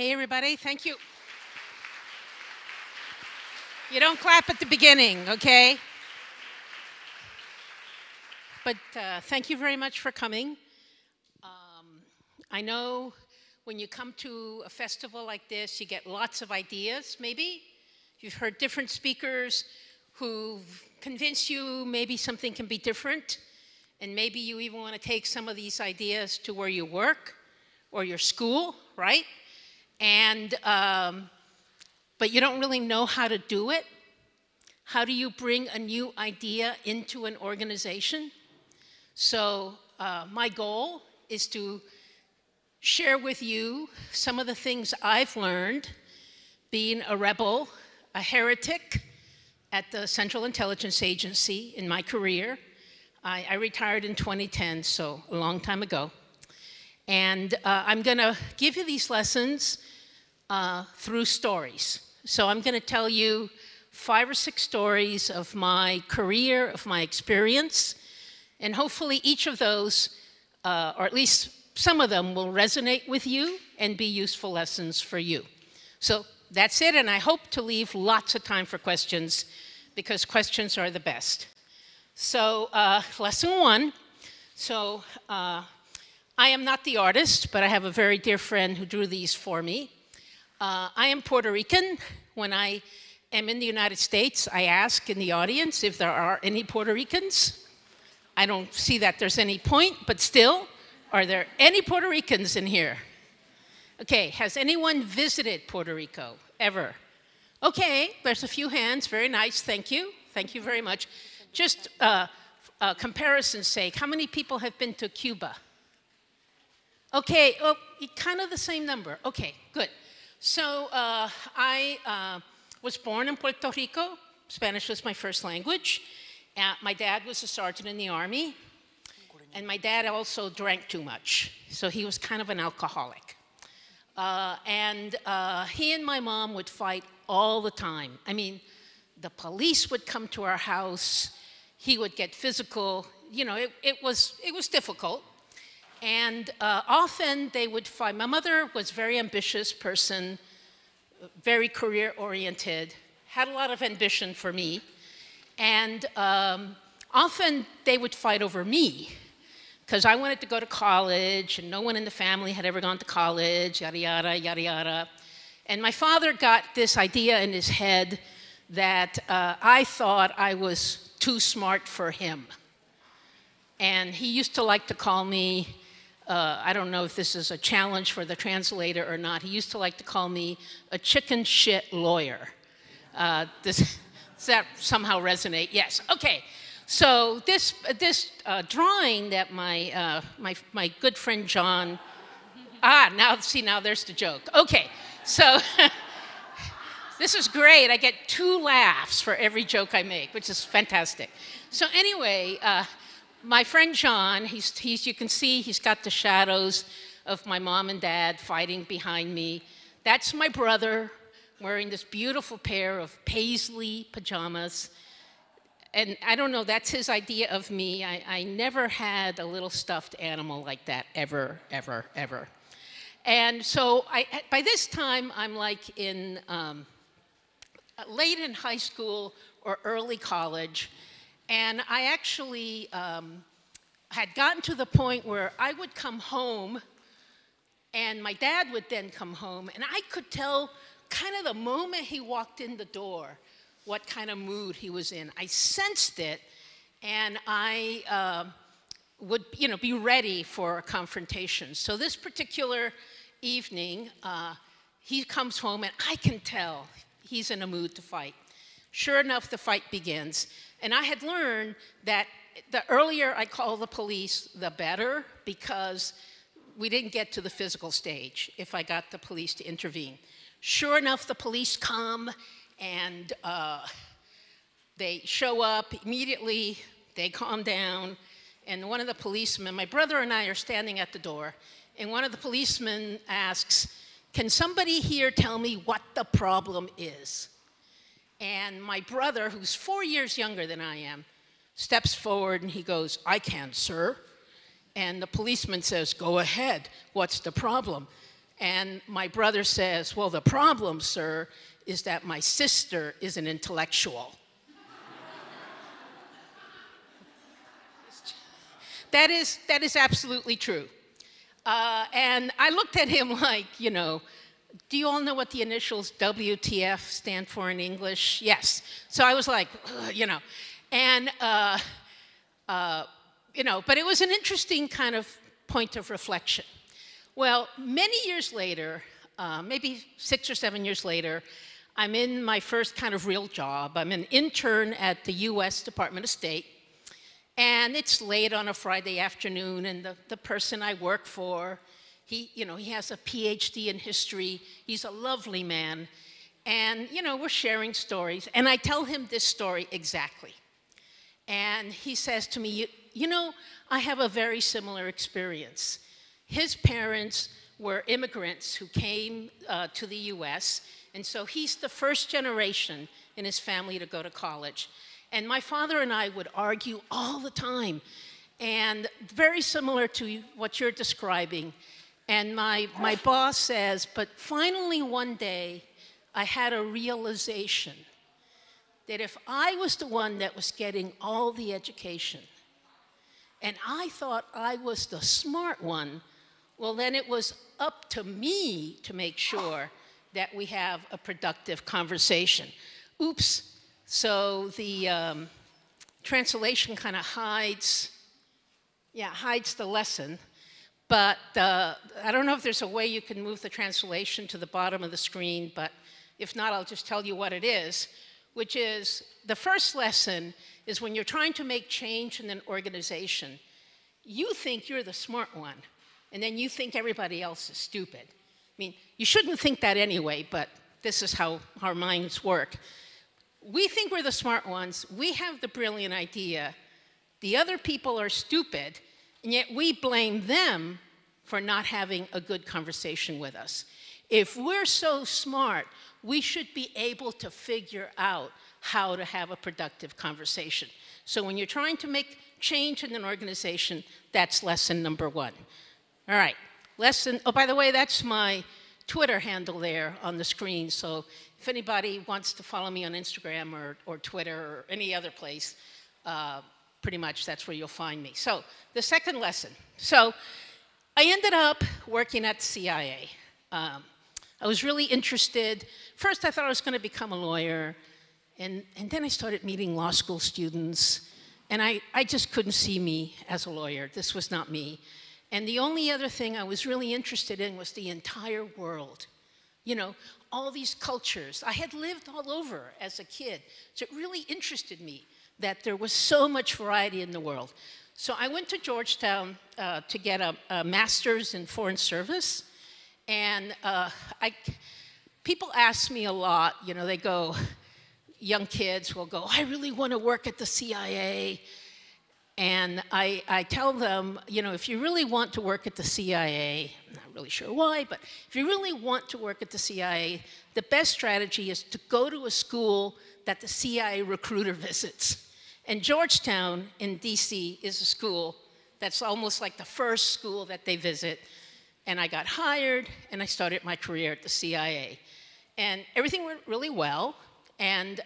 Hey, everybody, thank you. You don't clap at the beginning, okay? But thank you very much for coming. I know when you come to a festival like this, you get lots of ideas, maybe. You've heard different speakers who've convinced you maybe something can be different, and maybe you even want to take some of these ideas to where you work or your school, right? And, but you don't really know how to do it. How do you bring a new idea into an organization? So my goal is to share with you some of the things I've learned being a rebel, a heretic at the Central Intelligence Agency in my career. I retired in 2010, so a long time ago. And I'm going to give you these lessons through stories. So I'm going to tell you 5 or 6 stories of my career, of my experience, and hopefully each of those, or at least some of them, will resonate with you and be useful lessons for you. So that's it, and I hope to leave lots of time for questions, because questions are the best. So lesson 1. So I am not the artist, but I have a very dear friend who drew these for me. I am Puerto Rican. When I am in the United States, I ask in the audience if there are any Puerto Ricans. I don't see that there's any point, but still, are there any Puerto Ricans in here? Okay, has anyone visited Puerto Rico ever? Okay, there's a few hands, very nice, thank you. Thank you very much. Just comparison's sake, how many people have been to Cuba? Okay, oh, kind of the same number. Okay, good. So I was born in Puerto Rico. Spanish was my first language. My dad was a sergeant in the Army, and my dad also drank too much, so he was kind of an alcoholic. He and my mom would fight all the time. I mean, the police would come to our house. He would get physical. You know, it was difficult. And often they would fight. My mother was a very ambitious person, very career-oriented, had a lot of ambition for me. And often they would fight over me, because I wanted to go to college, and no one in the family had ever gone to college, yada, yada, yada, yada. And my father got this idea in his head that I thought I was too smart for him. And he used to like to call me, I don't know if this is a challenge for the translator or not, he used to like to call me a chicken shit lawyer. Does that somehow resonate? Yes, okay. So this drawing that my good friend John, now there's the joke. Okay, so this is great. I get 2 laughs for every joke I make, which is fantastic. So anyway, my friend John, you can see he's got the shadows of my mom and dad fighting behind me. That's my brother wearing this beautiful pair of paisley pajamas. And I don't know, that's his idea of me. I never had a little stuffed animal like that, ever, ever, ever. And so by this time, I'm like in late in high school or early college. And I actually had gotten to the point where I would come home, and my dad would then come home, and I could tell kind of the moment he walked in the door what kind of mood he was in. I sensed it, and I would, be ready for a confrontation. So this particular evening, he comes home, and I can tell he's in a mood to fight. Sure enough, the fight begins. And I had learned that the earlier I call the police, the better, because we didn't get to the physical stage if I got the police to intervene. Sure enough, the police come, and they show up immediately. They calm down, and one of the policemen, my brother and I are standing at the door, and one of the policemen asks, "Can somebody here tell me what the problem is?" And my brother, who's 4 years younger than I am, steps forward and he goes, "I can, sir." And the policeman says, "Go ahead, what's the problem?" And my brother says, well, the problem, sir, is that my sister is an intellectual. That is absolutely true. And I looked at him like, you know, do you all know what the initials WTF stand for in English? Yes. So I was like, you know, and, you know, but it was an interesting kind of point of reflection. Well, many years later, maybe 6 or 7 years later, I'm in my first kind of real job. I'm an intern at the US Department of State. And it's late on a Friday afternoon, and the person I work for, he has a PhD in history. He's a lovely man. And, you know, we're sharing stories. And I tell him this story exactly. And he says to me, you know, I have a very similar experience. His parents were immigrants who came to the US, and so he's the first generation in his family to go to college. And my father and I would argue all the time, and very similar to what you're describing. And my boss says, but finally one day, I had a realization that if I was the one that was getting all the education, and I thought I was the smart one, well, then it was up to me to make sure that we have a productive conversation. Oops. So the translation kind of hides the lesson. But I don't know if there's a way you can move the translation to the bottom of the screen, but if not, I'll just tell you what it is, which is the first lesson is when you're trying to make change in an organization, you think you're the smart one, and then you think everybody else is stupid. I mean, you shouldn't think that anyway, but this is how our minds work. We think we're the smart ones, we have the brilliant idea, the other people are stupid, and yet we blame them for not having a good conversation with us. If we're so smart, we should be able to figure out how to have a productive conversation. So when you're trying to make change in an organization, that's lesson number one. All right, oh, by the way, that's my Twitter handle there on the screen, so if anybody wants to follow me on Instagram or Twitter or any other place, pretty much that's where you'll find me. So the second lesson. So I ended up working at the CIA. I was really interested. First, I thought I was going to become a lawyer, and then I started meeting law school students, and I just couldn't see me as a lawyer. This was not me. And the only other thing I was really interested in was the entire world. You know, all these cultures. I had lived all over as a kid, so it really interested me that there was so much variety in the world. So I went to Georgetown to get a master's in foreign service, and people ask me a lot, you know, they go, young kids will go, I really want to work at the CIA. And I tell them, you know, if you really want to work at the CIA, I'm not really sure why, but if you really want to work at the CIA, the best strategy is to go to a school that the CIA recruiter visits. And Georgetown in DC is a school that's almost like the first school that they visit. And I got hired, and I started my career at the CIA. And everything went really well, and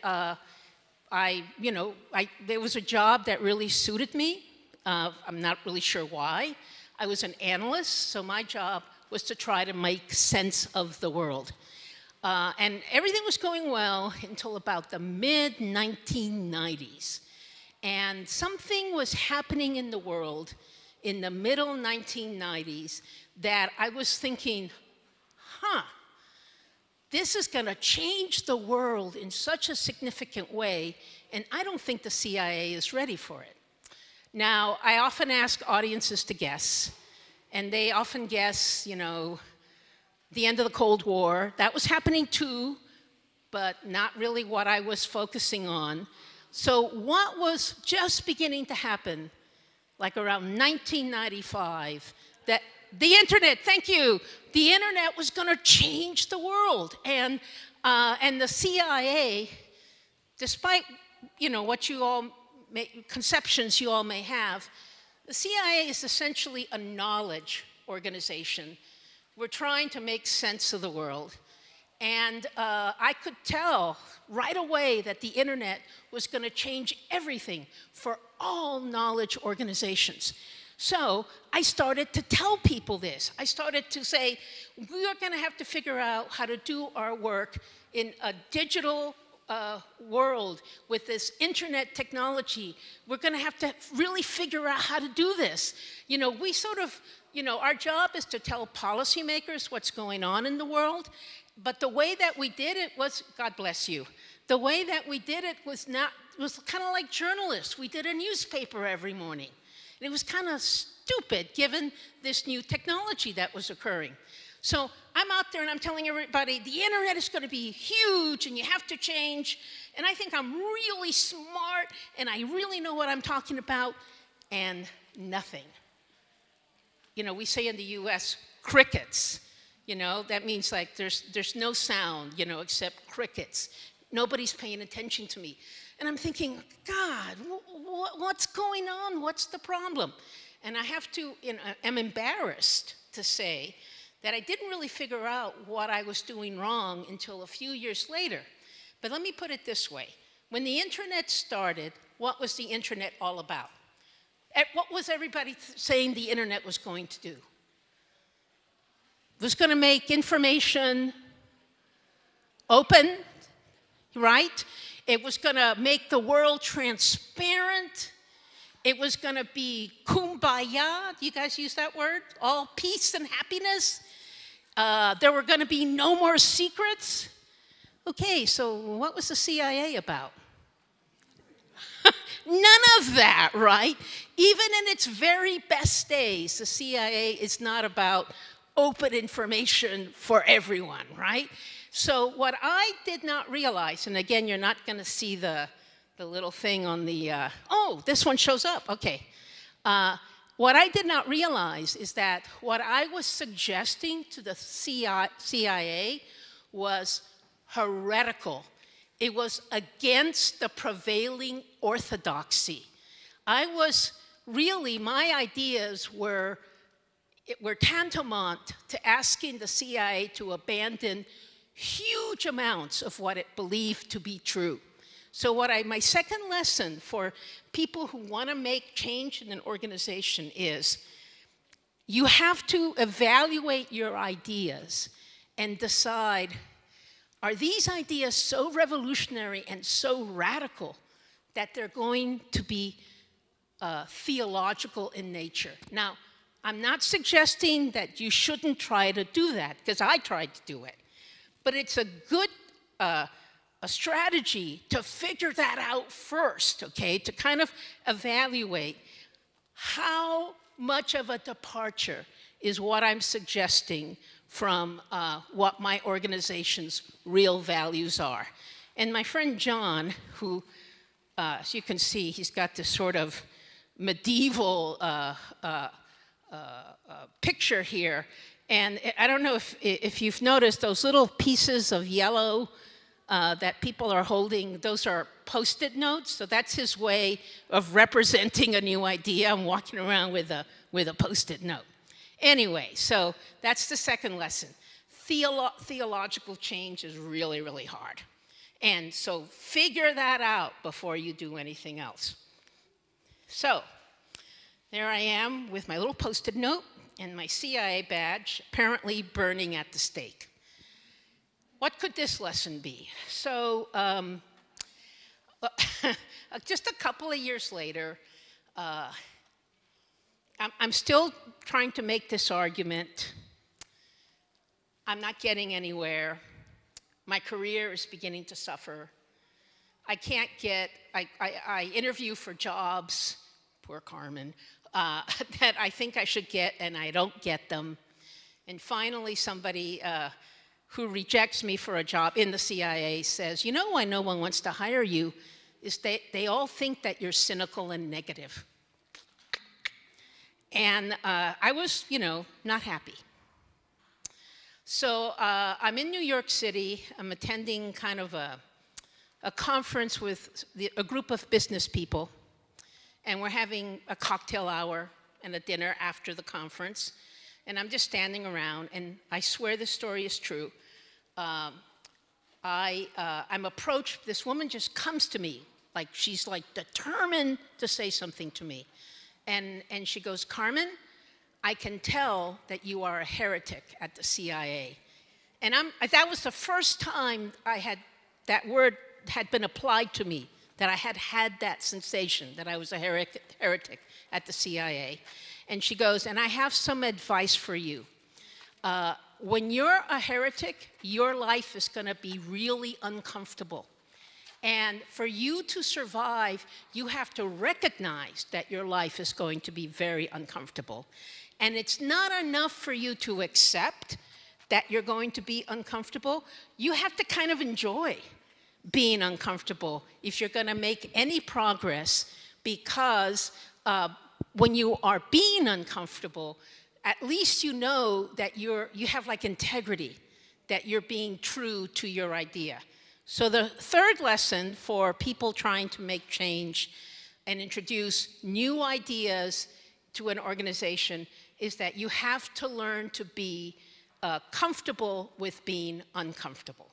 there was a job that really suited me. I'm not really sure why. I was an analyst, so my job was to try to make sense of the world. And everything was going well until about the mid-1990s. And something was happening in the world in the middle 1990s that I was thinking, this is going to change the world in such a significant way, and I don't think the CIA is ready for it. Now, I often ask audiences to guess, and they often guess, you know, the end of the Cold War. That was happening too, but not really what I was focusing on. So what was just beginning to happen, like around 1995, that the internet, thank you, the internet was going to change the world. And the CIA, despite, you know, what you all conceptions you all may have, the CIA is essentially a knowledge organization were trying to make sense of the world. And I could tell right away that the internet was going to change everything for all knowledge organizations. So I started to tell people this. I started to say, we are going to have to figure out how to do our work in a digital world with this internet technology. We're going to have to really figure out how to do this. You know, we sort of, you know, our job is to tell policymakers what's going on in the world. But the way that we did it was, God bless you, the way that we did it was kind of like journalists. We did a newspaper every morning. And it was kind of stupid given this new technology that was occurring. So I'm out there and I'm telling everybody, the internet is going to be huge and you have to change. And I think I'm really smart and I really know what I'm talking about. And nothing. You know, we say in the US, crickets. You know, that means like there's no sound, you know, except crickets. Nobody's paying attention to me. And I'm thinking, God, what's going on? What's the problem? And I have to, you know, I'm embarrassed to say that I didn't really figure out what I was doing wrong until a few years later. But let me put it this way. When the internet started, what was the internet all about? What was everybody saying the internet was going to do? It was going to make information open, right? It was going to make the world transparent. It was going to be kumbaya. Do you guys use that word? All peace and happiness. There were going to be no more secrets. Okay, so what was the CIA about? None of that, right? Even in its very best days, the CIA is not about open information for everyone, right? So what I did not realize, and again, you're not going to see the little thing on the, oh, this one shows up, okay. What I did not realize is that what I was suggesting to the CIA was heretical. It was against the prevailing orthodoxy. I was really, my ideas were tantamount to asking the CIA to abandon huge amounts of what it believed to be true. So my second lesson for people who want to make change in an organization is you have to evaluate your ideas and decide, are these ideas so revolutionary and so radical that they're going to be theological in nature? Now, I'm not suggesting that you shouldn't try to do that, because I tried to do it. But it's a good a strategy to figure that out first, okay? To kind of evaluate how much of a departure is what I'm suggesting from what my organization's real values are. And my friend John, who, as you can see, he's got this sort of medieval picture here. And I don't know if you've noticed those little pieces of yellow that people are holding, those are Post-it notes. So that's his way of representing a new idea. I'm walking around with a Post-it note. Anyway, so that's the second lesson. Theological change is really, really hard. And so figure that out before you do anything else. So there I am with my little Post-it note and my CIA badge, apparently burning at the stake. What could this lesson be? So just a couple of years later, I'm still trying to make this argument. I'm not getting anywhere. My career is beginning to suffer. I can't get, I interview for jobs, poor Carmen, that I think I should get and I don't get them. And finally somebody who rejects me for a job in the CIA says, you know why no one wants to hire you is they all think that you're cynical and negative. And I was, you know, not happy. So I'm in New York City. I'm attending kind of a conference with a group of business people. And we're having a cocktail hour and a dinner after the conference. and I'm just standing around, and I swear this story is true. I'm approached, this woman just comes to me, like she's like determined to say something to me. And she goes, Carmen, I can tell that you are a heretic at the CIA. And that was the first time that word had been applied to me, that I had that sensation that I was a heretic at the CIA. And she goes, and I have some advice for you. When you're a heretic, your life is going to be really uncomfortable. And for you to survive, you have to recognize that your life is going to be very uncomfortable. And it's not enough for you to accept that you're going to be uncomfortable. You have to kind of enjoy being uncomfortable if you're going to make any progress, because when you are being uncomfortable, at least you know that you have like integrity, that you're being true to your idea. So the third lesson for people trying to make change and introduce new ideas to an organization is that you have to learn to be comfortable with being uncomfortable.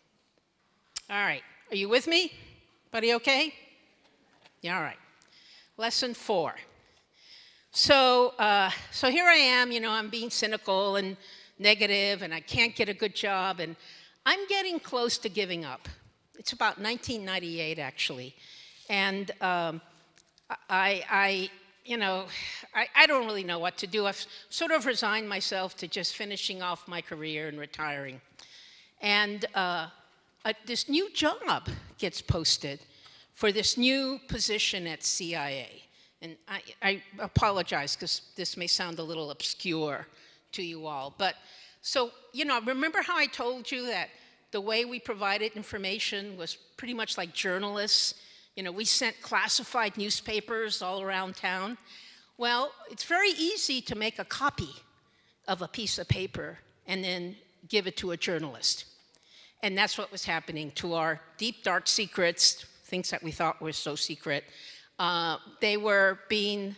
All right, are you with me? Everybody okay? Yeah, all right. Lesson 4. So here I am, I'm being cynical and negative, and I can't get a good job, and I'm getting close to giving up. It's about 1998, actually, and I don't really know what to do. I've sort of resigned myself to just finishing off my career and retiring. And this new job gets posted for this new position at CIA. And I apologize, because this may sound a little obscure to you all. But so, remember how I told you that the way we provided information was pretty much like journalists? We sent classified newspapers all around town. Well, it's very easy to make a copy of a piece of paper and then give it to a journalist. And that's what was happening to our deep, dark secrets, things that we thought were so secret. They were being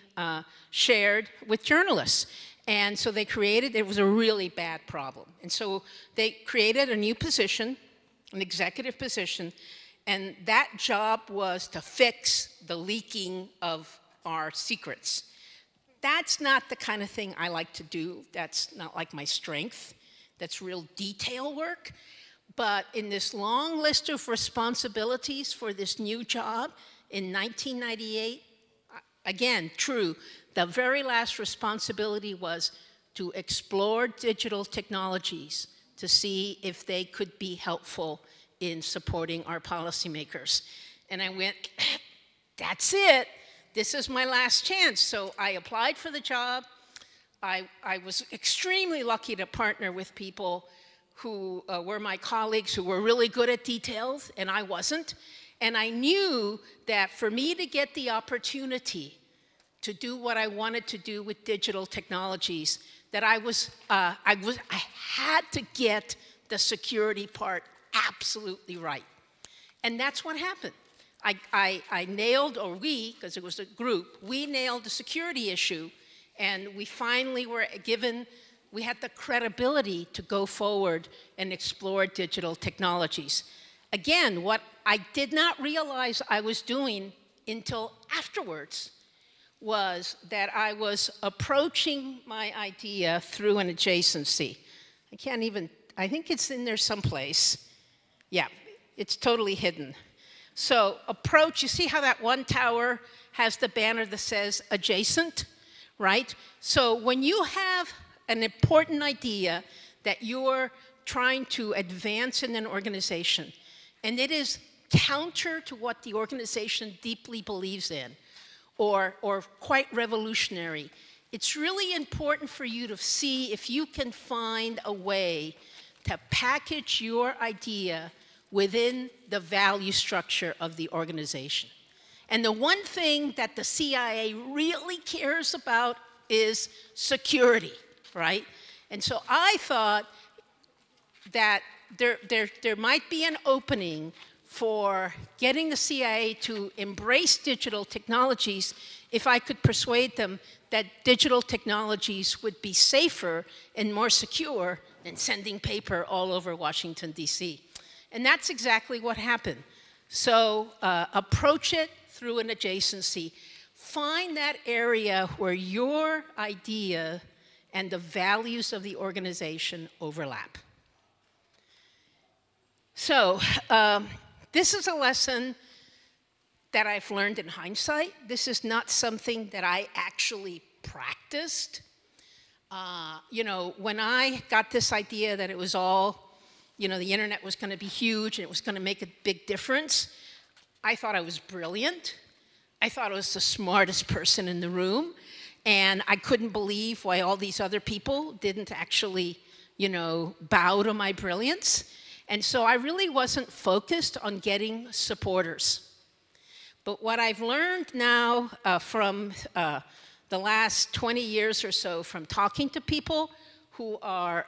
shared with journalists. And so it was a really bad problem. And so they created a new position, an executive position, and that job was to fix the leaking of our secrets. That's not the kind of thing I like to do. That's not like my strength. That's real detail work. But in this long list of responsibilities for this new job in 1998, again, true, the very last responsibility was to explore digital technologies to see if they could be helpful in supporting our policymakers. And I went, that's it. This is my last chance. So I applied for the job. I was extremely lucky to partner with people who were my colleagues who were really good at details, and I wasn't. And I knew that for me to get the opportunity to do what I wanted to do with digital technologies, that I had to get the security part absolutely right. And that's what happened. I nailed, or we, because it was a group, we nailed the security issue, and we finally we had the credibility to go forward and explore digital technologies. Again, what I did not realize I was doing until afterwards was that I was approaching my idea through an adjacency. I think it's in there someplace. Yeah, it's totally hidden. So you see how that one tower has the banner that says adjacent, right? So when you have an important idea that you're trying to advance in an organization, and it is counter to what the organization deeply believes in, or quite revolutionary, it's really important for you to see if you can find a way to package your idea within the value structure of the organization. And the one thing that the CIA really cares about is security, right? And so I thought that there might be an opening for getting the CIA to embrace digital technologies if I could persuade them that digital technologies would be safer and more secure than sending paper all over Washington, D.C. And that's exactly what happened. So approach it through an adjacency. Find that area where your idea and the values of the organization overlap. So this is a lesson that I've learned in hindsight. This is not something that I actually practiced. You know, when I got this idea that it was all, you know, the internet was going to be huge and it was going to make a big difference, I thought I was brilliant. I thought I was the smartest person in the room. And I couldn't believe why all these other people didn't actually, you know, bow to my brilliance. And so I really wasn't focused on getting supporters. But what I've learned now from the last 20 years or so from talking to people who are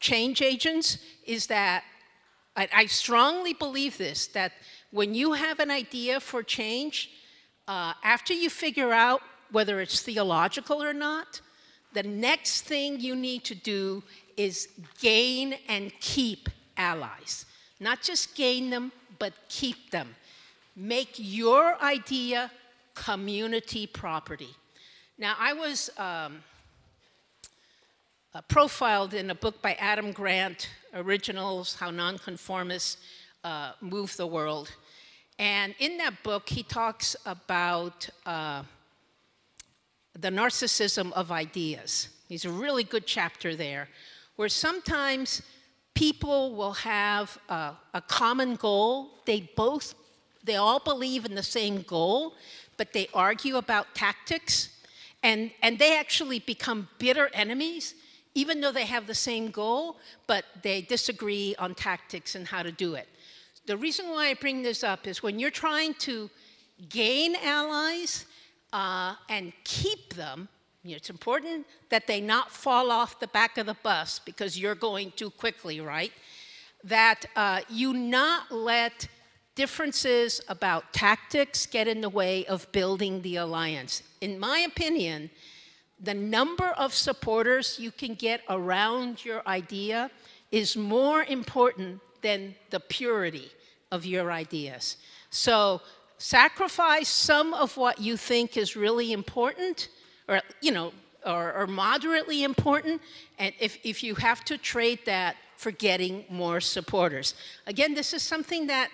change agents is that I strongly believe this, that when you have an idea for change, after you figure out whether it's theological or not, the next thing you need to do is gain and keep allies. Not just gain them, but keep them. Make your idea community property. Now, I was profiled in a book by Adam Grant, Originals, How Nonconformists Move the World. And in that book, he talks about the narcissism of ideas. There's a really good chapter there, where sometimes people will have a common goal. They all believe in the same goal, but they argue about tactics. And they actually become bitter enemies, even though they have the same goal, but they disagree on tactics and how to do it. The reason why I bring this up is when you're trying to gain allies and keep them, you know, it's important that they not fall off the back of the bus because you're going too quickly, right? That you not let differences about tactics get in the way of building the alliance. In my opinion, the number of supporters you can get around your idea is more important than the purity of your ideas. So sacrifice some of what you think is really important, or, you know, or moderately important, and if you have to trade that for getting more supporters. Again, this is something that,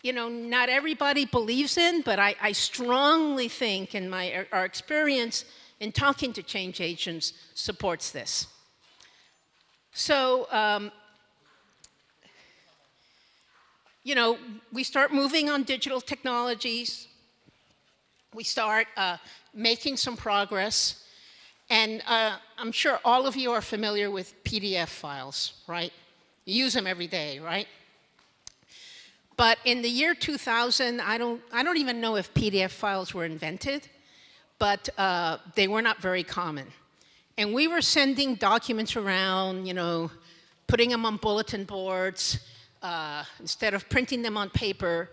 you know, not everybody believes in, but I strongly think, and our experience in talking to change agents supports this. So, you know, we start moving on digital technologies. We start making some progress. And I'm sure all of you are familiar with PDF files, right? You use them every day, right? But in the year 2000, I don't even know if PDF files were invented, but they were not very common. And we were sending documents around, you know, putting them on bulletin boards instead of printing them on paper.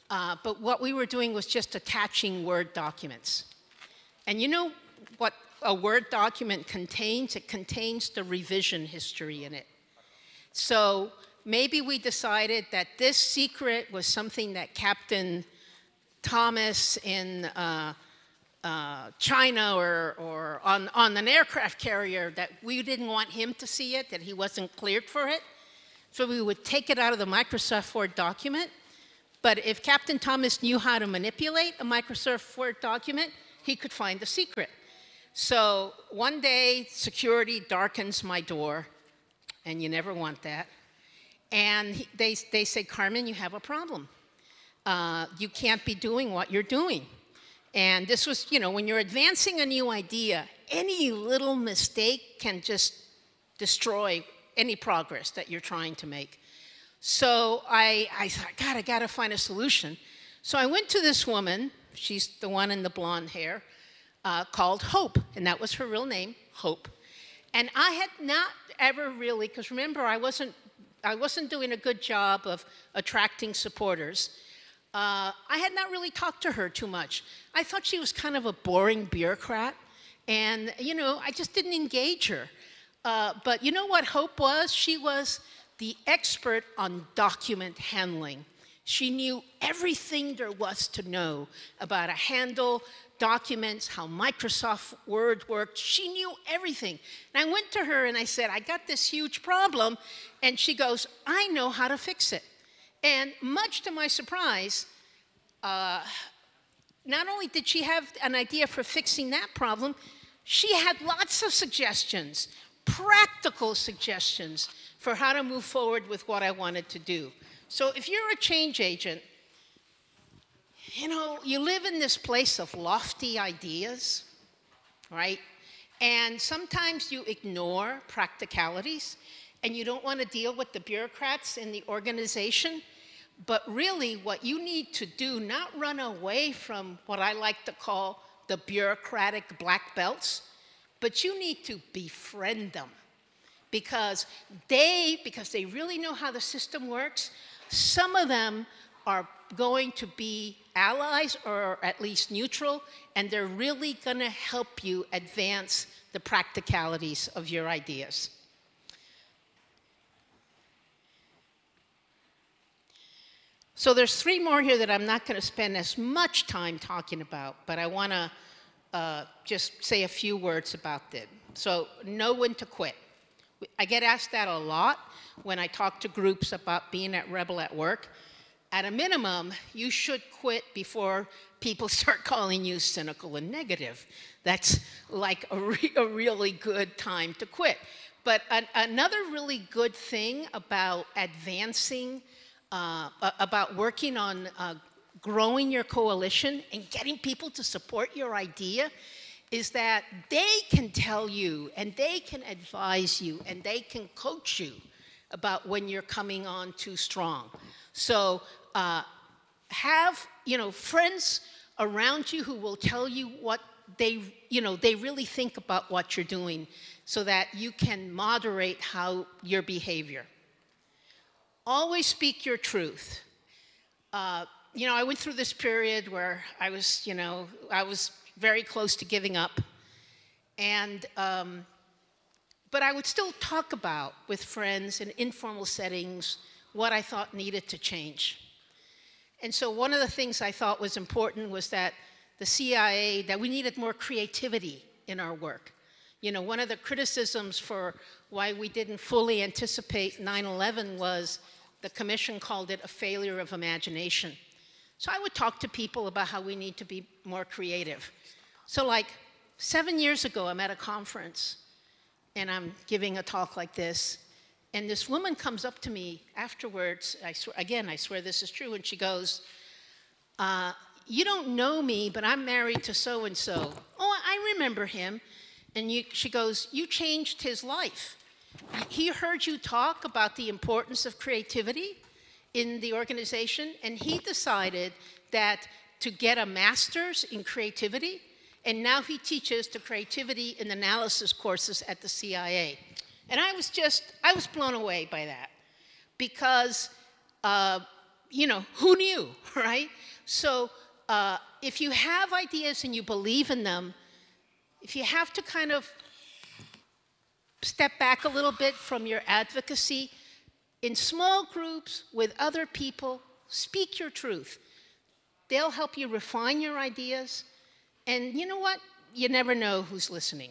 But what we were doing was just attaching Word documents. And you know what a Word document contains? It contains the revision history in it. So maybe we decided that this secret was something that Captain Thomas in China or on an aircraft carrier, that we didn't want him to see it, that he wasn't cleared for it. So we would take it out of the Microsoft Word document. But if Captain Thomas knew how to manipulate a Microsoft Word document, he could find the secret. So one day, security darkens my door, and you never want that. And they say, Carmen, you have a problem. You can't be doing what you're doing. And this was, you know, when you're advancing a new idea, any little mistake can just destroy any progress that you're trying to make. So I thought, God, I gotta find a solution. So I went to this woman, she's the one in the blonde hair, called Hope, and that was her real name, Hope. And I had not ever really, because remember, I wasn't I wasn't doing a good job of attracting supporters. I had not really talked to her too much. I thought she was kind of a boring bureaucrat, and you know, I just didn't engage her. But you know what Hope was? She was the expert on document handling. She knew everything there was to know about how to handle documents, how Microsoft Word worked. She knew everything. And I went to her and I said, I got this huge problem. And she goes, I know how to fix it. And much to my surprise, not only did she have an idea for fixing that problem, she had lots of suggestions, practical suggestions for how to move forward with what I wanted to do. So if you're a change agent, you know, you live in this place of lofty ideas, right? And sometimes you ignore practicalities, and you don't want to deal with the bureaucrats in the organization. But really, what you need to do, not run away from what I like to call the bureaucratic black belts, but you need to befriend them. Because they really know how the system works, some of them are going to be allies or at least neutral, and they're really going to help you advance the practicalities of your ideas. So there's three more here that I'm not going to spend as much time talking about, but I want to just say a few words about them. So know when to quit. I get asked that a lot when I talk to groups about being at Rebel at work. At a minimum, you should quit before people start calling you cynical and negative. That's like a really good time to quit. But another really good thing about advancing, about working on growing your coalition and getting people to support your idea is that they can tell you and they can advise you and they can coach you about when you're coming on too strong. So have, you know, friends around you who will tell you what they really think about what you're doing so that you can moderate your behavior. Always speak your truth. You know, I went through this period where I was very close to giving up. And, but I would still talk about with friends in informal settings what I thought needed to change. And so one of the things I thought was important was that the CIA, that we needed more creativity in our work. You know, one of the criticisms for why we didn't fully anticipate 9/11 was the commission called it a failure of imagination. So I would talk to people about how we need to be more creative. So like 7 years ago, I'm at a conference and I'm giving a talk like this, and this woman comes up to me afterwards, I swear this is true, and she goes, you don't know me, but I'm married to so-and-so. Oh, I remember him. And she goes, you changed his life. He heard you talk about the importance of creativity in the organization, and he decided that to get a master's in creativity, and now he teaches the creativity and analysis courses at the CIA. And I was blown away by that because, you know, who knew, right? So if you have ideas and you believe in them, if you have to kind of step back a little bit from your advocacy, in small groups with other people, speak your truth. They'll help you refine your ideas. And you know what? You never know who's listening.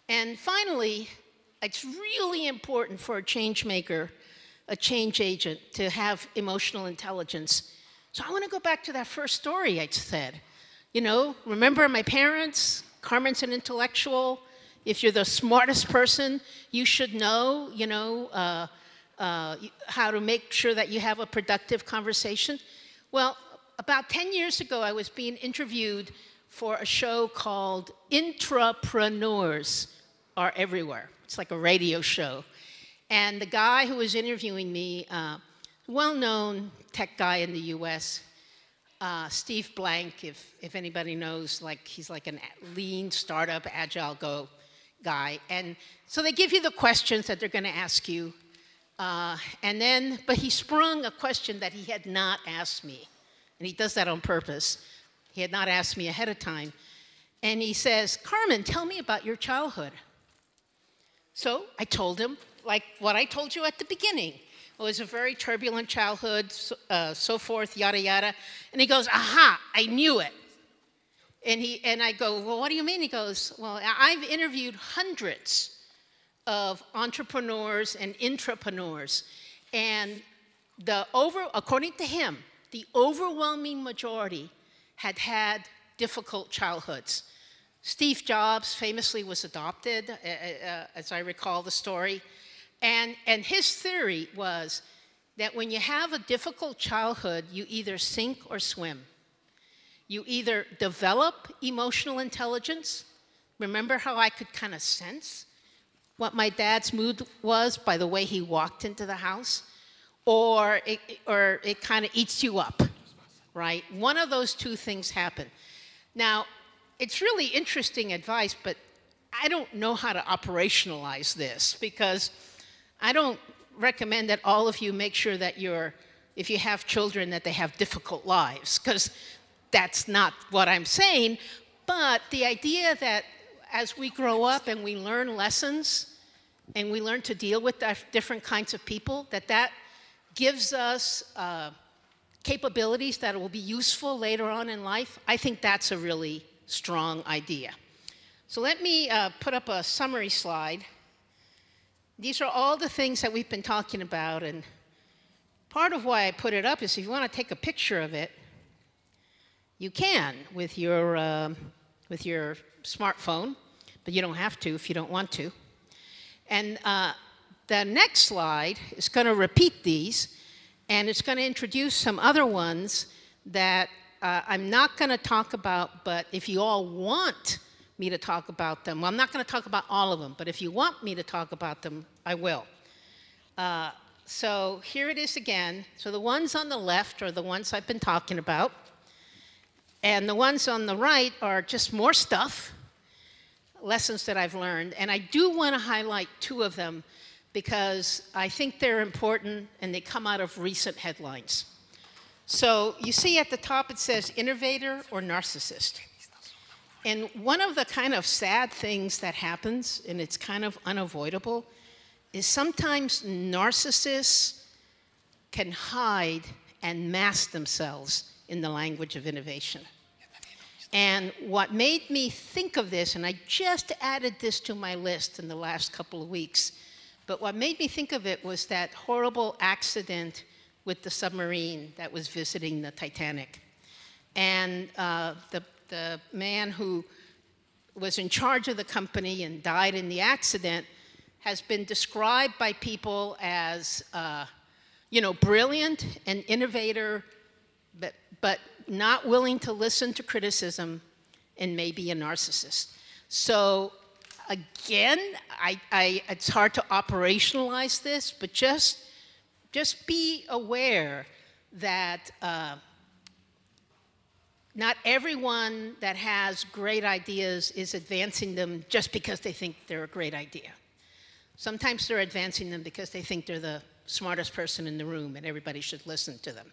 And finally, it's really important for a change maker, a change agent, to have emotional intelligence. So I want to go back to that first story I said. You know, remember my parents? Carmen's an intellectual. If you're the smartest person, you should know, you know, how to make sure that you have a productive conversation. Well, about 10 years ago, I was being interviewed for a show called Intrapreneurs Are Everywhere. It's like a radio show. And the guy who was interviewing me, well-known tech guy in the US, Steve Blank, if anybody knows, like he's like a lean startup, agile guy. And so they give you the questions that they're going to ask you. But he sprung a question that he had not asked me. And he does that on purpose. He had not asked me ahead of time. And he says, Carmen, tell me about your childhood. So I told him, like what I told you at the beginning. It was a very turbulent childhood, so forth, yada, yada. And he goes, aha, I knew it. And I go, well, what do you mean? He goes, well, I've interviewed hundreds of entrepreneurs and intrapreneurs. And according to him, the overwhelming majority had difficult childhoods. Steve Jobs famously was adopted, as I recall the story. And his theory was that when you have a difficult childhood, you either sink or swim. You either develop emotional intelligence. Remember how I could kind of sense what my dad's mood was by the way he walked into the house? Or it kind of eats you up, right? One of those two things happen. Now, it's really interesting advice, but I don't know how to operationalize this because I don't recommend that all of you make sure that if you have children, that they have difficult lives, because that's not what I'm saying. But the idea that as we grow up and we learn lessons and we learn to deal with different kinds of people, that gives us capabilities that will be useful later on in life, I think that's a really strong idea. So let me put up a summary slide. These are all the things that we've been talking about, and part of why I put it up is if you want to take a picture of it, you can with your smartphone, but you don't have to if you don't want to. And the next slide is going to repeat these, and it's going to introduce some other ones that I'm not going to talk about, but if you all want me to talk about them, well, I'm not going to talk about all of them, but if you want me to talk about them, I will. So here it is again. So the ones on the left are the ones I've been talking about, and the ones on the right are just more stuff, lessons that I've learned, and I do want to highlight two of them because I think they're important and they come out of recent headlines. So you see at the top it says innovator or narcissist. And one of the kind of sad things that happens, and it's kind of unavoidable, is sometimes narcissists can hide and mask themselves in the language of innovation. And what made me think of this, and I just added this to my list in the last couple of weeks, but what made me think of it was that horrible accident with the submarine that was visiting the Titanic. And the man who was in charge of the company and died in the accident has been described by people as, brilliant and innovator, but not willing to listen to criticism and maybe a narcissist. So again, it's hard to operationalize this, but just be aware that not everyone that has great ideas is advancing them just because they think they're a great idea. Sometimes they're advancing them because they think they're the smartest person in the room and everybody should listen to them.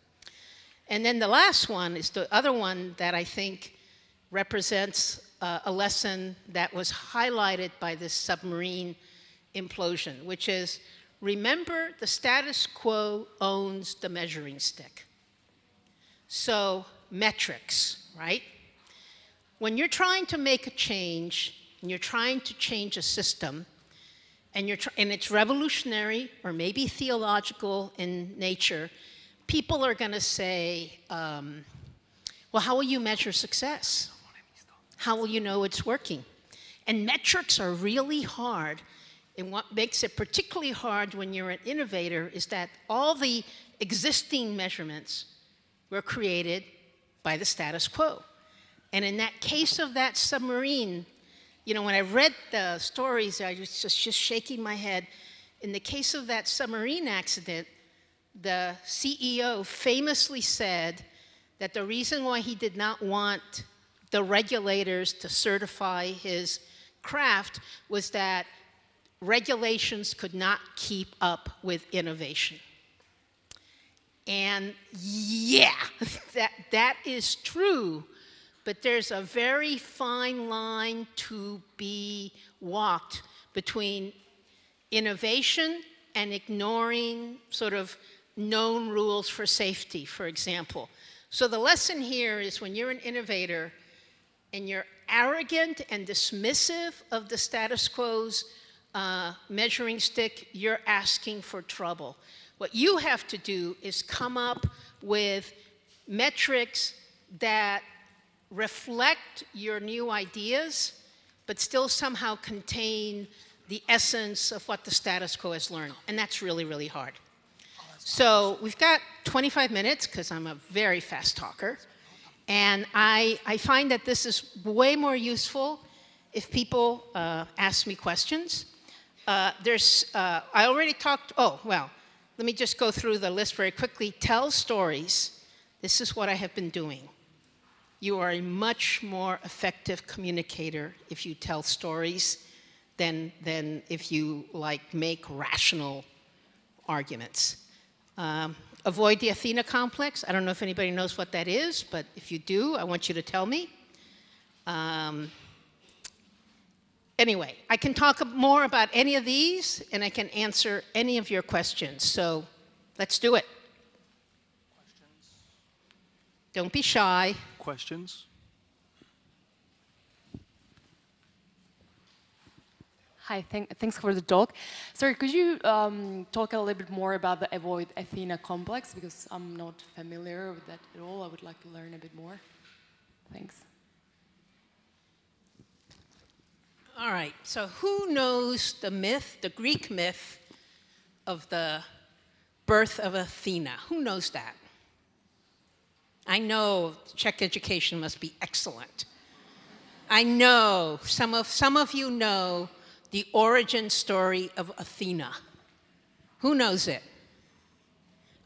And then the last one is the other one that I think represents a lesson that was highlighted by this submarine implosion, which is, remember, the status quo owns the measuring stick. So metrics, right? When you're trying to make a change, and you're trying to change a system, and it's revolutionary or maybe theological in nature, people are going to say, well, how will you measure success? How will you know it's working? And metrics are really hard. And what makes it particularly hard when you're an innovator is that all the existing measurements were created by the status quo. And in that case of that submarine, when I read the stories, I was just shaking my head. In the case of that submarine accident, the CEO famously said that the reason why he did not want the regulators to certify his craft was that regulations could not keep up with innovation. And yeah, that is true, but there's a very fine line to be walked between innovation and ignoring sort of known rules for safety, for example. So the lesson here is when you're an innovator and you're arrogant and dismissive of the status quo's measuring stick, you're asking for trouble. What you have to do is come up with metrics that reflect your new ideas, but still somehow contain the essence of what the status quo has learned. And that's really, really hard. So we've got 25 minutes, because I'm a very fast talker. And I find that this is way more useful if people ask me questions. I already talked, oh, well, let me just go through the list very quickly. Tell stories. This is what I have been doing. You are a much more effective communicator if you tell stories than if you make rational arguments. Avoid the Athena complex. I don't know if anybody knows what that is, but if you do, I want you to tell me. Anyway, I can talk more about any of these, and I can answer any of your questions. So let's do it. Questions? Don't be shy. Questions? Hi, thanks for the talk. Sorry, could you talk a little bit more about the avoid Athena complex? Because I'm not familiar with that at all. I would like to learn a bit more. Thanks. All right, so who knows the myth, the Greek myth of the birth of Athena? Who knows that? I know Czech education must be excellent. I know some of you know the origin story of Athena. Who knows it?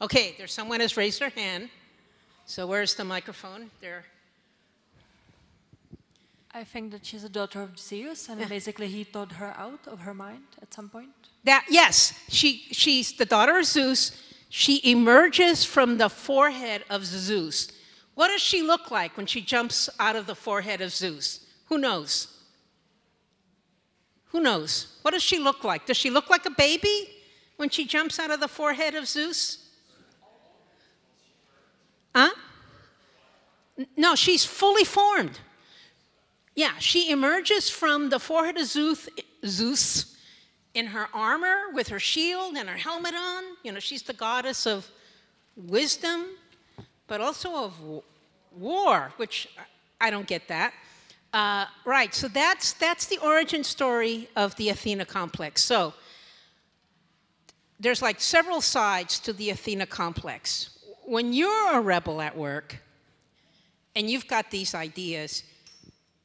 Okay, there's someone who's raised their hand. So where's the microphone? There. I think that she's a daughter of Zeus, and basically he taught her out of her mind at some point. Yes, she's the daughter of Zeus. She emerges from the forehead of Zeus. What does she look like when she jumps out of the forehead of Zeus? Who knows? Who knows? What does she look like? Does she look like a baby when she jumps out of the forehead of Zeus? Huh? No, she's fully formed. Yeah, she emerges from the forehead of Zeus in her armor with her shield and her helmet on. You know, she's the goddess of wisdom, but also of war, which I don't get that. Right, so that's the origin story of the Athena complex. So there's like several sides to the Athena complex. When you're a rebel at work and you've got these ideas,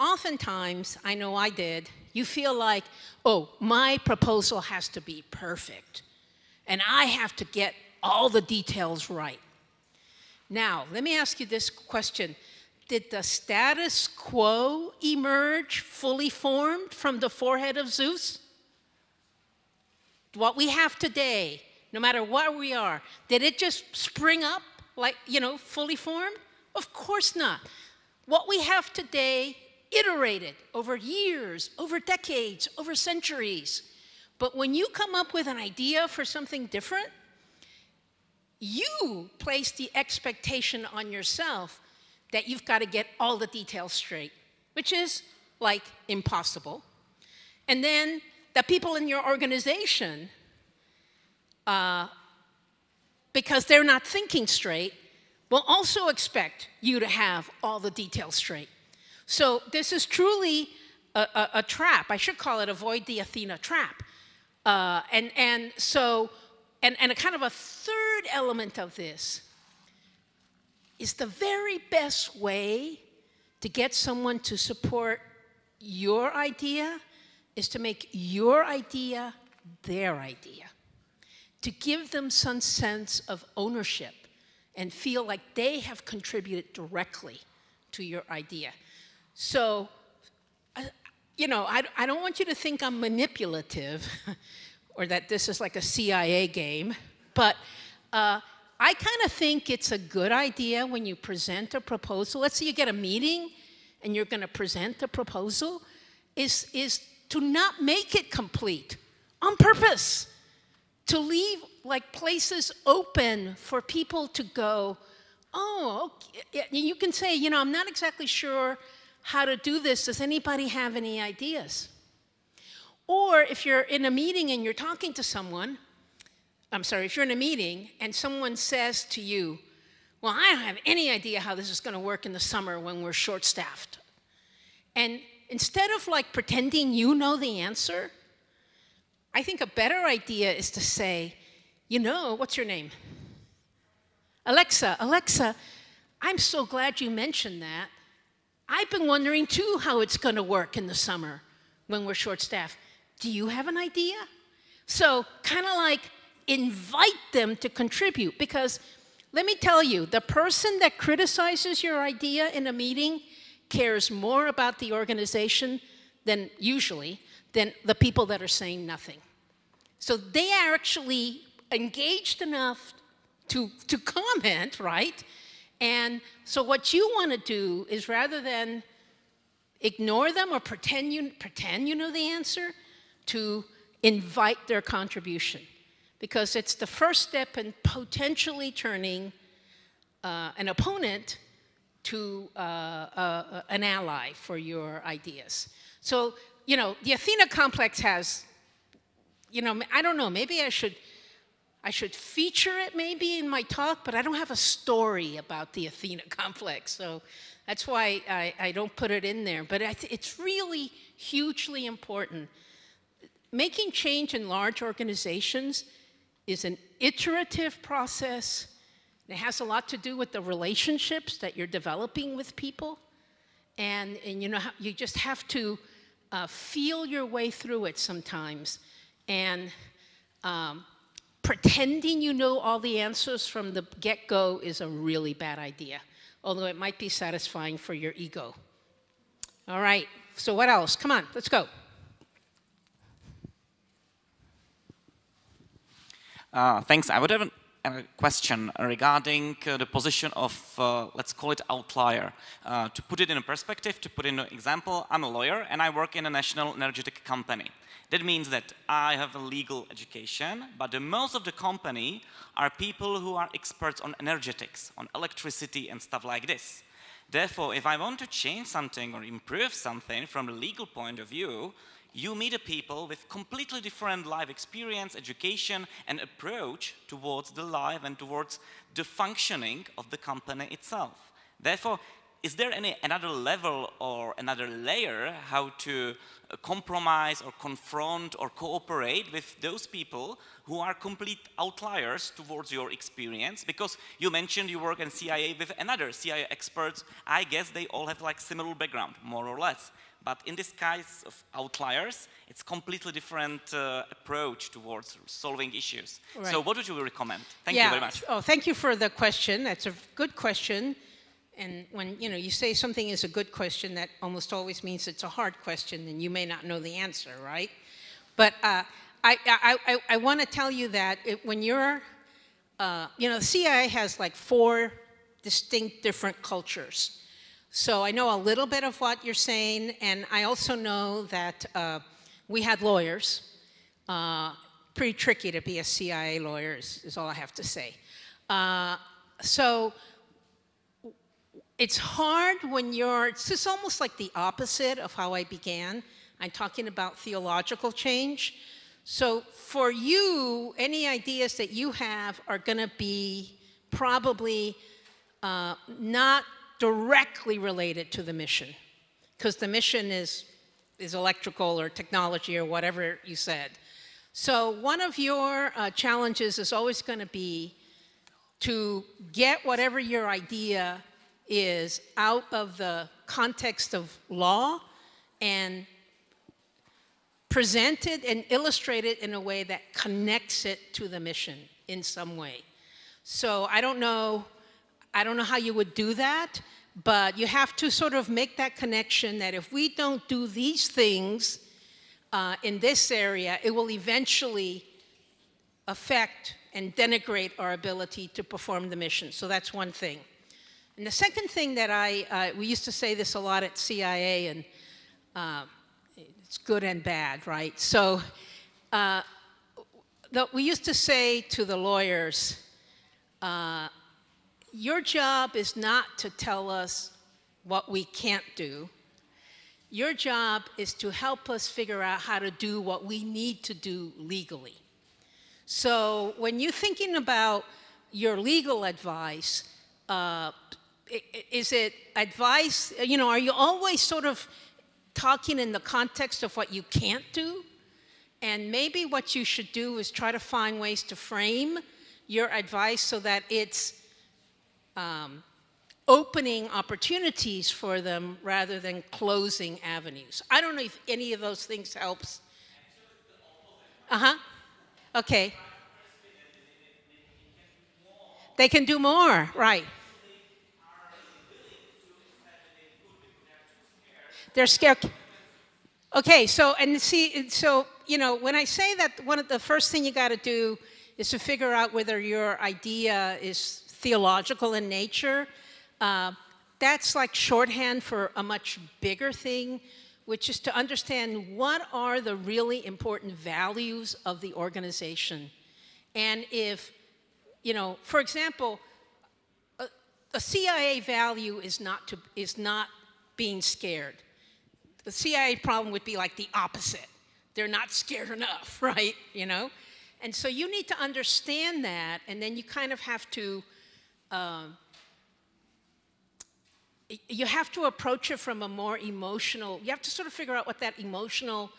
oftentimes, I know I did, you feel like, oh, my proposal has to be perfect, and I have to get all the details right. Now, let me ask you this question. Did the status quo emerge fully formed from the forehead of Zeus? What we have today, no matter where we are, did it just spring up like, fully formed? Of course not. What we have today iterated over years, over decades, over centuries. But when you come up with an idea for something different, you place the expectation on yourself that you've got to get all the details straight, which is like impossible. And then the people in your organization, because they're not thinking straight, will also expect you to have all the details straight. So this is truly a trap. I should call it avoid the Athena trap. And a kind of a third element of this is the very best way to get someone to support your idea is to make your idea their idea, to give them some sense of ownership and feel like they have contributed directly to your idea. So you know, I don't want you to think I'm manipulative or that this is like a CIA game, but I kind of think it's a good idea when you present a proposal. Let's say you get a meeting and you're going to present a proposal, is to not make it complete on purpose, to leave like places open for people to go, oh, okay. You can say, you know, I'm not exactly sure how to do this. Does anybody have any ideas? Or if you're in a meeting and you're talking to someone, I'm sorry, if you're in a meeting and someone says to you, well, I don't have any idea how this is going to work in the summer when we're short-staffed. And instead of like pretending you know the answer, I think a better idea is to say, you know, what's your name? Alexa, I'm so glad you mentioned that. I've been wondering too how it's going to work in the summer when we're short-staffed. Do you have an idea? So kind of like invite them to contribute, because let me tell you, the person that criticizes your idea in a meeting cares more about the organization than the people that are saying nothing. So they are actually engaged enough to comment, right? And so what you want to do is, rather than ignore them or pretend you know the answer, to invite their contribution. Because it's the first step in potentially turning an opponent to an ally for your ideas. So, you know, the Athena complex has, you know, I don't know, maybe I should feature it maybe in my talk, but I don't have a story about the Athena complex. So that's why I don't put it in there. But it's really hugely important. Making change in large organizations is an iterative process. It has a lot to do with the relationships that you're developing with people. And you know, you just have to feel your way through it sometimes. And pretending you know all the answers from the get-go is a really bad idea, although it might be satisfying for your ego. All right, so what else? Come on, let's go. Thanks. I would have a question regarding the position of, let's call it outlier. To put it in a perspective, to put in an example, I'm a lawyer and I work in a national energetic company. That means that I have a legal education, but most of the company are people who are experts on energetics, on electricity and stuff like this. Therefore, if I want to change something or improve something from a legal point of view, you meet a people with completely different life experience, education, and approach towards the life and towards the functioning of the company itself. Therefore, is there another level or another layer how to compromise or confront or cooperate with those people who are complete outliers towards your experience? Because you mentioned you work in CIA with another CIA experts. I guess they all have like similar background, more or less. But in this case of outliers, it's completely different approach towards solving issues. Right. So what would you recommend? Thank you very much. Oh, thank you for the question. That's a good question. And when you say something is a good question, that almost always means it's a hard question, and you may not know the answer, right? But I want to tell you that when you're, the CIA has like 4 distinct different cultures. So I know a little bit of what you're saying, and I also know that we had lawyers. Pretty tricky to be a CIA lawyer is all I have to say. So it's hard when it's just almost like the opposite of how I began. I'm talking about theological change. So for you, any ideas that you have are going to be probably not directly related to the mission, because the mission is electrical or technology or whatever you said. So one of your challenges is always going to be to get whatever your idea is out of the context of law and present it and illustrate it in a way that connects it to the mission in some way. So I don't know how you would do that, But you have to sort of make that connection that if we don't do these things in this area, it will eventually affect and denigrate our ability to perform the mission. So that's one thing. And the second thing that we used to say this a lot at CIA, and it's good and bad, right? So we used to say to the lawyers, your job is not to tell us what we can't do. Your job is to help us figure out how to do what we need to do legally. So when you're thinking about your legal advice, is it advice, you know, are you always sort of talking in the context of what you can't do? And maybe what you should do is try to find ways to frame your advice so that it's opening opportunities for them rather than closing avenues. I don't know if any of those things helps. Uh-huh. Okay. They can do more, right. They're scared. Okay, so, and see, so, you know, when I say that one of the first thing you got to do is to figure out whether your idea is theological in nature, that's like shorthand for a much bigger thing, which is to understand what are the really important values of the organization. And if, you know, for example, a CIA value is not being scared. The CIA problem would be like the opposite. They're not scared enough, right? You know? And so you need to understand that, and then you kind of have to, you have to approach it from a more emotional, you have to sort of figure out what that emotional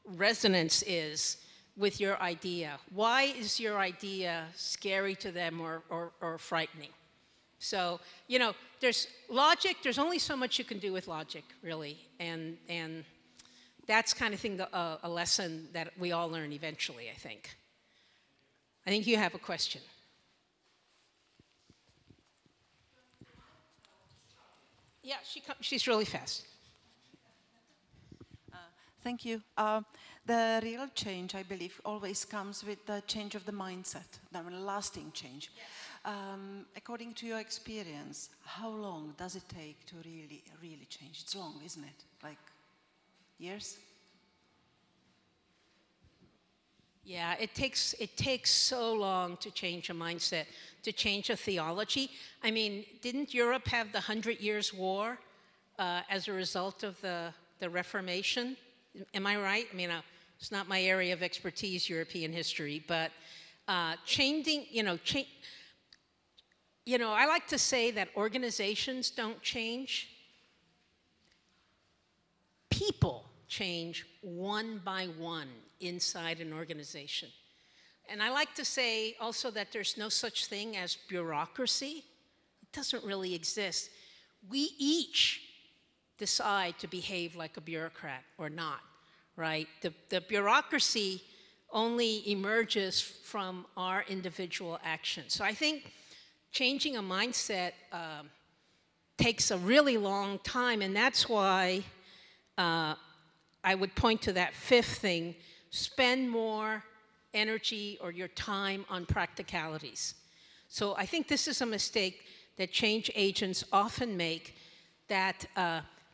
resonance is with your idea. Why is your idea scary to them or frightening? So, you know, there's logic, there's only so much you can do with logic, really. And that's kind of thing, a lesson that we all learn eventually, I think. I think you have a question. Yeah, she's really fast. Thank you. The real change, I believe, always comes with the change of the mindset, the lasting change. According to your experience, how long does it take to really change? It's long, isn't it? Like years? Yeah, it takes so long to change a mindset, to change a theology. I mean, didn't Europe have the 100 Years' War as a result of the Reformation? Am I right? I mean, it's not my area of expertise, European history, but changing, you know, I like to say that organizations don't change. People change one by one inside an organization. And I like to say also that there's no such thing as bureaucracy. It doesn't really exist. We each decide to behave like a bureaucrat or not, right? The bureaucracy only emerges from our individual actions. So I think changing a mindset takes a really long time, and that's why I would point to that fifth thing: spend more energy or your time on practicalities. So I think this is a mistake that change agents often make, that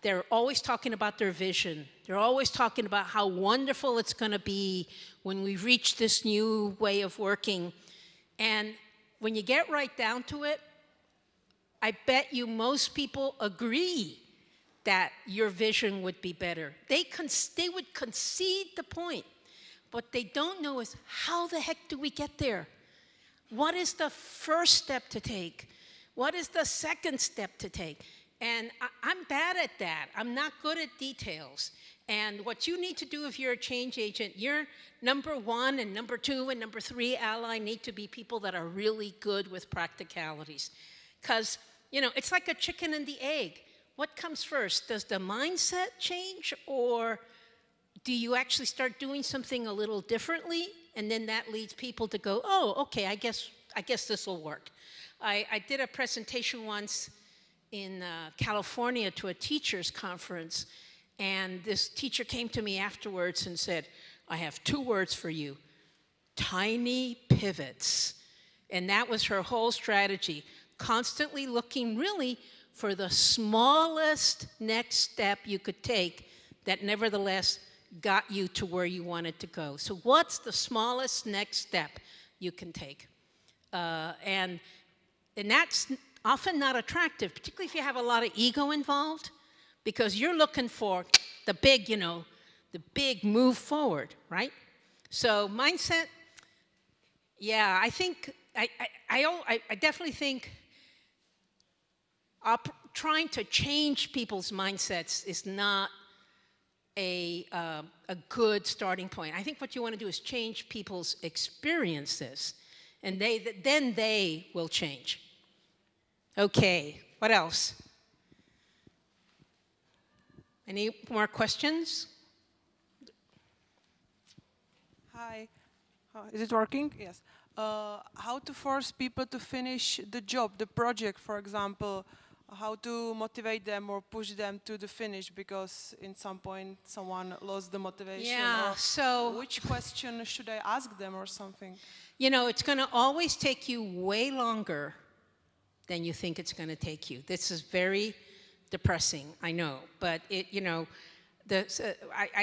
they're always talking about their vision. They're always talking about how wonderful it's going to be when we reach this new way of working. And when you get right down to it, I bet you most people agree that your vision would be better. They would concede the point. What they don't know is, how the heck do we get there? What is the first step to take? What is the second step to take? And I'm bad at that. I'm not good at details. And what you need to do if you're a change agent, your number one and number two and number three ally need to be people that are really good with practicalities. Because, you know, it's like a chicken and the egg. What comes first? Does the mindset change, or do you actually start doing something a little differently, and then that leads people to go, oh, okay, I guess this will work. I did a presentation once, California to a teachers conference, and this teacher came to me afterwards and said, I have 2 words for you, tiny pivots. And that was her whole strategy, constantly looking really for the smallest next step you could take that nevertheless got you to where you wanted to go. So what's the smallest next step you can take? And that's often not attractive, particularly if you have a lot of ego involved, because you're looking for the big, the big move forward, right? So mindset, yeah, I think, I definitely think trying to change people's mindsets is not a good starting point. I think what you want to do is change people's experiences, and then they will change. Okay, what else? Any more questions? Hi, is it working? Yes. How to force people to finish the job, the project, for example, how to motivate them or push them to the finish, because in some point someone lost the motivation. Yeah, so which question should I ask them or something? It's going to always take you way longer than you think it's going to take you. This is very depressing, I know, but I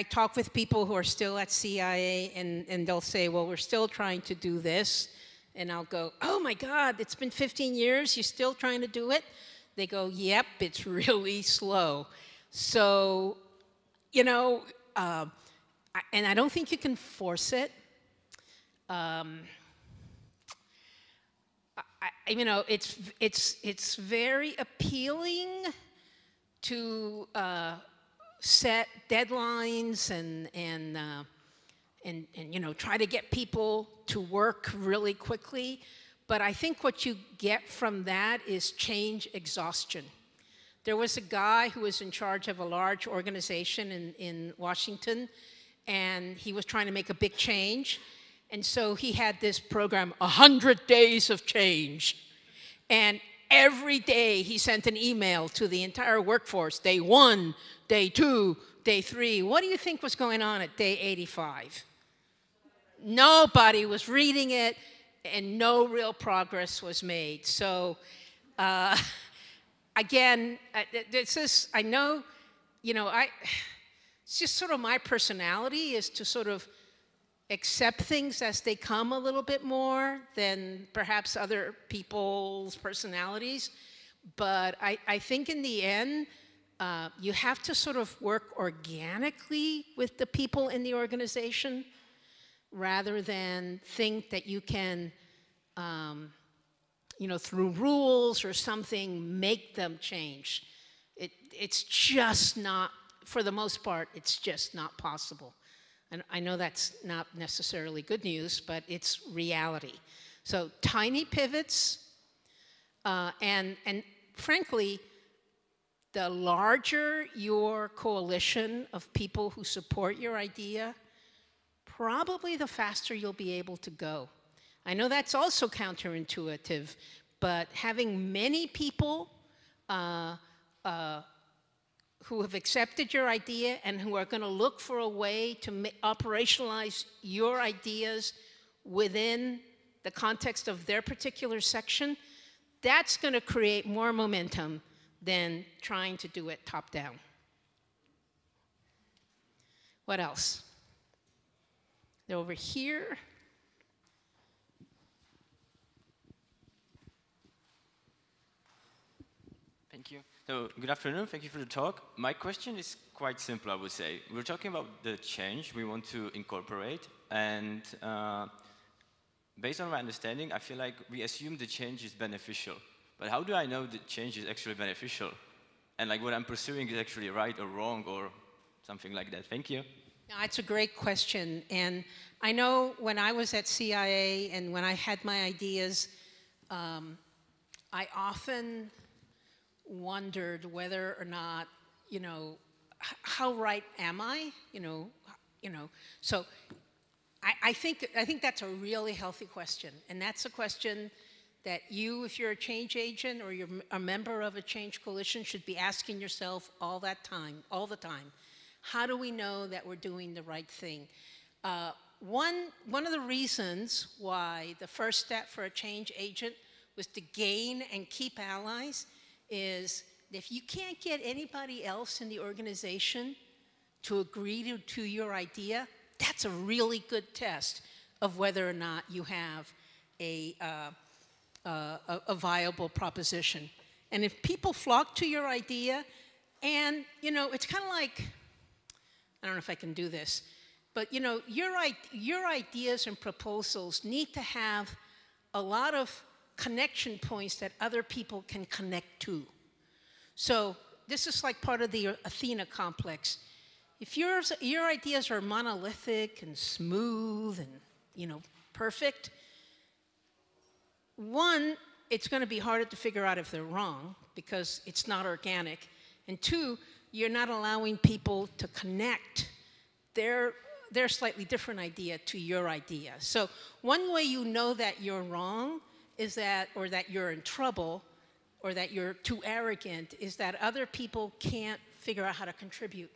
talk with people who are still at CIA, and they'll say, well, we're still trying to do this. And I'll go, oh my God, it's been 15 years, you're still trying to do it? They go, yep, it's really slow. So, and I don't think you can force it. It's very appealing to set deadlines and try to get people to work really quickly. But I think what you get from that is change exhaustion. There was a guy who was in charge of a large organization in Washington, and he was trying to make a big change. And so he had this program, 100 Days of Change. And every day he sent an email to the entire workforce, day 1, day 2, day 3. What do you think was going on at day 85? Nobody was reading it, and no real progress was made. So, again, it's just sort of my personality is to sort of accept things as they come a little bit more than perhaps other people's personalities. But I think in the end, you have to sort of work organically with the people in the organization rather than think that you can, through rules or something, make them change. It's just not, for the most part, it's just not possible. And I know that's not necessarily good news, but it's reality. So tiny pivots, and frankly, the larger your coalition of people who support your idea, probably the faster you'll be able to go. I know that's also counterintuitive, but having many people who have accepted your idea and who are going to look for a way to operationalize your ideas within the context of their particular section, that's going to create more momentum than trying to do it top down. What else? They're over here. Thank you. So, good afternoon. Thank you for the talk. My question is quite simple, I would say. We're talking about the change we want to incorporate, and based on my understanding, I feel like we assume the change is beneficial. But how do I know the change is actually beneficial? And like what I'm pursuing is actually right or wrong or something like that. Thank you. That's a great question. And I know when I was at CIA and when I had my ideas, I often wondered whether or not, how right am I? So I think that's a really healthy question. And that's a question that you, if you're a change agent or you're a member of a change coalition, should be asking yourself all the time, how do we know that we're doing the right thing? One of the reasons why the first step for a change agent was to gain and keep allies is if you can't get anybody else in the organization to agree to your idea, that's a really good test of whether or not you have a viable proposition. And if people flock to your idea, and you know, it's kind of like, I don't know if I can do this, but you know, your ideas and proposals need to have a lot of connection points that other people can connect to. So this is like part of the Athena complex. If your ideas are monolithic and smooth and, you know, perfect, one, it's going to be harder to figure out if they're wrong because it's not organic. And two, you're not allowing people to connect their slightly different idea to your idea. So one way you know that you're wrong is that, or that you're in trouble, or that you're too arrogant, is that other people can't figure out how to contribute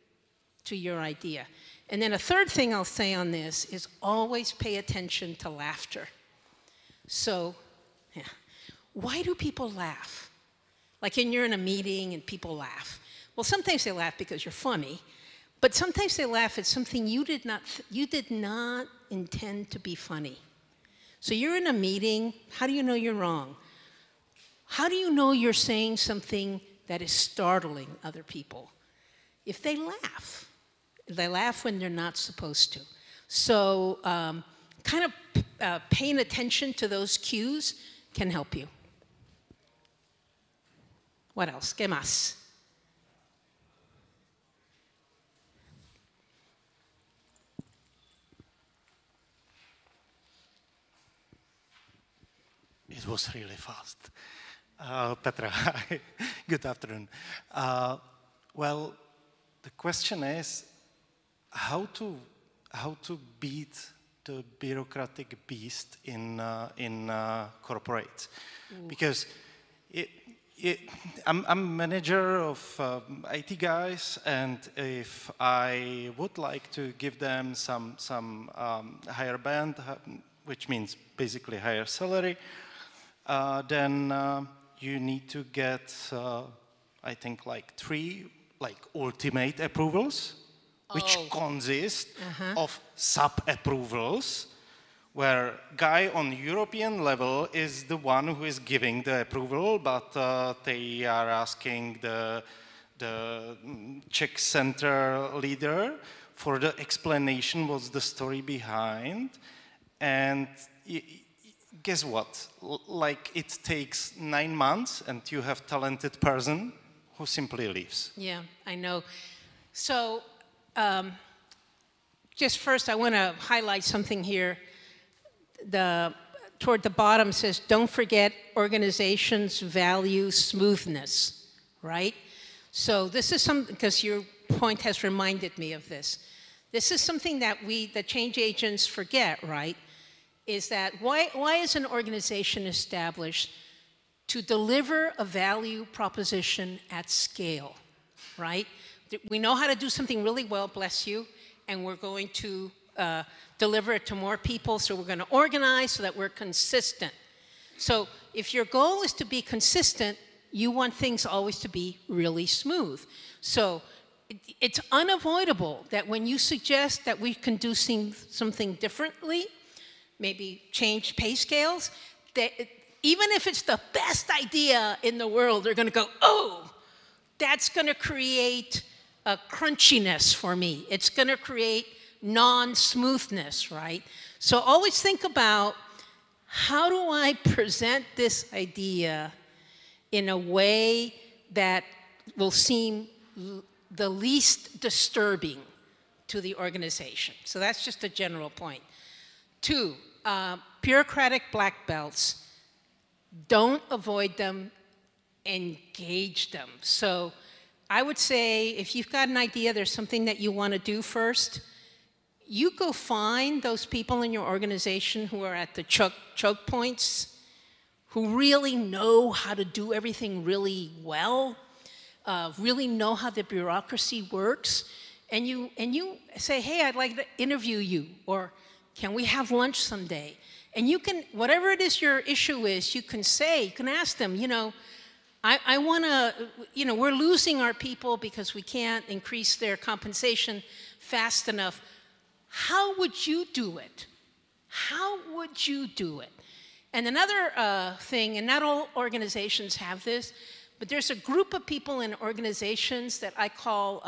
to your idea. And then a third thing I'll say on this is always pay attention to laughter. So, yeah. Why do people laugh? Like when you're in a meeting and people laugh. Well, sometimes they laugh because you're funny, but sometimes they laugh at something you did not intend to be funny. So you're in a meeting, how do you know you're wrong? How do you know you're saying something that is startling other people? If they laugh. They laugh when they're not supposed to. So kind of paying attention to those cues can help you. What else? ¿Qué más? It was really fast. Petra, hi. Good afternoon. Well, the question is how to beat the bureaucratic beast in corporates, because I'm manager of IT guys, and if I would like to give them some higher band, which means basically higher salary, then you need to get, I think, like 3 ultimate approvals, which consist of sub-approvals, where guy on European level is the one who is giving the approval, but they are asking the Czech center leader for the explanation, what's the story behind, and guess what? Like it takes 9 months and you have talented person who simply leaves. Yeah, I know. So just first I want to highlight something here. Toward the bottom says, don't forget organizations value smoothness, right? So this is something, because your point has reminded me of this. This is something that the change agents forget, right? Is that why is an organization established? To deliver a value proposition at scale, right? We know how to do something really well, bless you, and we're going to deliver it to more people, so we're going to organize so that we're consistent. So if your goal is to be consistent, you want things always to be really smooth. So it's unavoidable that when you suggest that we can do something differently, maybe change pay scales, that even if it's the best idea in the world, they're going to go, oh, that's going to create a crunchiness for me. It's going to create non-smoothness, right? So always think about, how do I present this idea in a way that will seem the least disturbing to the organization? So that's just a general point. 2, bureaucratic black belts. Don't avoid them, engage them. So I would say if you've got an idea, there's something that you want to do first, you go find those people in your organization who are at the choke points, who really know how to do everything really well, really know how the bureaucracy works, and you say, hey, I'd like to interview you, or can we have lunch someday? And you can, whatever it is your issue is, you can say, you can ask them, you know, I want to, you know, we're losing our people because we can't increase their compensation fast enough. How would you do it? How would you do it? And another thing, and not all organizations have this, but there's a group of people in organizations that I call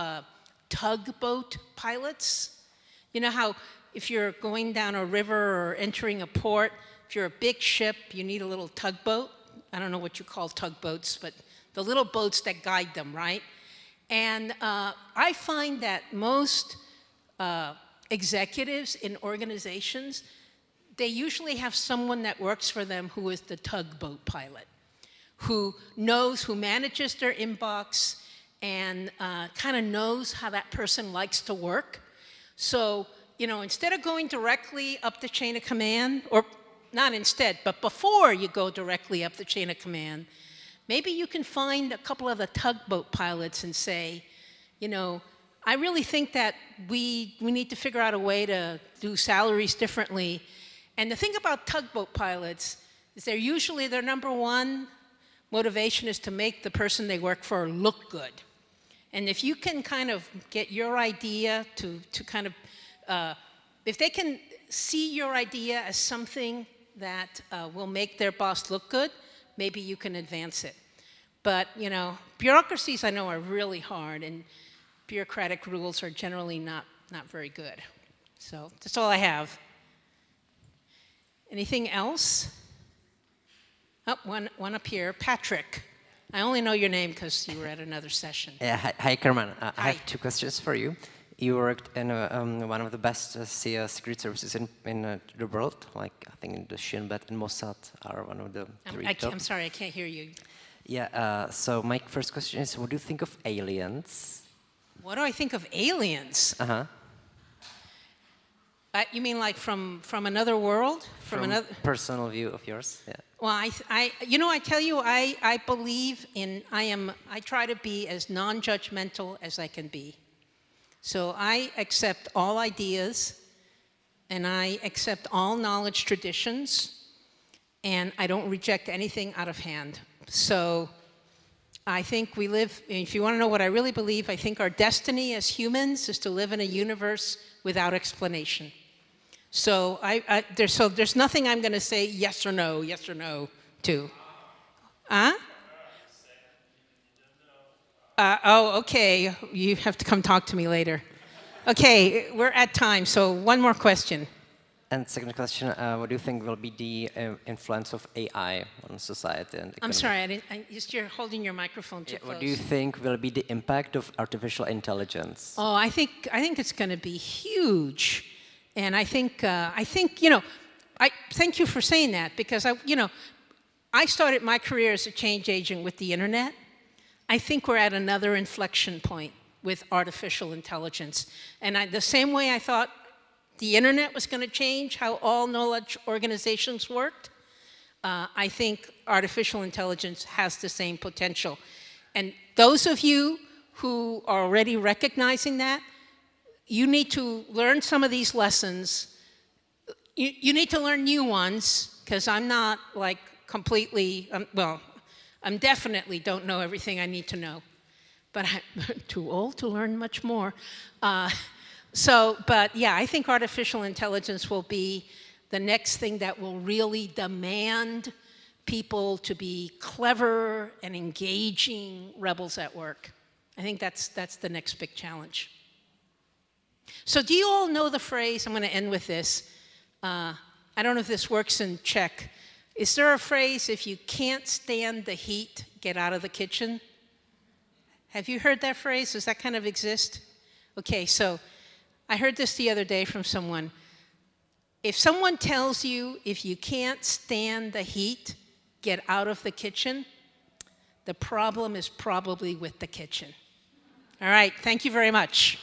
tugboat pilots. You know how if you're going down a river or entering a port, if you're a big ship, you need a little tugboat. I don't know what you call tugboats, but the little boats that guide them, right? And I find that most executives in organizations, they usually have someone that works for them who is the tugboat pilot, who knows, who manages their inbox and kind of knows how that person likes to work. So, you know, instead of going directly up the chain of command, or not instead, but before you go directly up the chain of command, maybe you can find a couple of the tugboat pilots and say, you know, I really think that we need to figure out a way to do salaries differently. And the thing about tugboat pilots is they're usually, their number one motivation is to make the person they work for look good. And if you can kind of get your idea to kind of, if they can see your idea as something that will make their boss look good, maybe you can advance it. But, you know, bureaucracies I know are really hard, and bureaucratic rules are generally not very good. So that's all I have. Anything else? Oh, one up here. Patrick. I only know your name because you were at another session. Yeah, hi Carmen. I have two questions for you. You worked in one of the best secret services in the world, like I think the Shin Bet and Mossad are one of the three top. I'm sorry, I can't hear you. Yeah, so my first question is, what do you think of aliens? What do I think of aliens? Uh-huh. You mean like from another world? From another personal view of yours, yeah. Well, you know, I tell you, I believe in, I try to be as non-judgmental as I can be. So I accept all ideas, and I accept all knowledge traditions, and I don't reject anything out of hand. So I think we live, if you want to know what I really believe, I think our destiny as humans is to live in a universe without explanation. So there's nothing I'm going to say yes or no to. Huh? Oh, okay. You have to come talk to me later. Okay, we're at time, so one more question. And second question, what do you think will be the influence of AI on society and economy? I'm sorry, you're holding your microphone too close. What do you think will be the impact of artificial intelligence? Oh, I think it's going to be huge. And I think, you know, thank you for saying that, because, I started my career as a change agent with the internet. I think we're at another inflection point with artificial intelligence. And the same way I thought the internet was going to change how all knowledge organizations worked, I think artificial intelligence has the same potential. And those of you who are already recognizing that, you need to learn some of these lessons. You need to learn new ones, because I'm not like completely, I'm definitely don't know everything I need to know. But I'm too old to learn much more. But yeah, I think artificial intelligence will be the next thing that will really demand people to be clever and engaging rebels at work. I think that's the next big challenge. So do you all know the phrase, I'm going to end with this. I don't know if this works in Czech. Is there a phrase, if you can't stand the heat, get out of the kitchen? Have you heard that phrase? Does that kind of exist? Okay, so I heard this the other day from someone. If someone tells you, if you can't stand the heat, get out of the kitchen, the problem is probably with the kitchen. All right, thank you very much.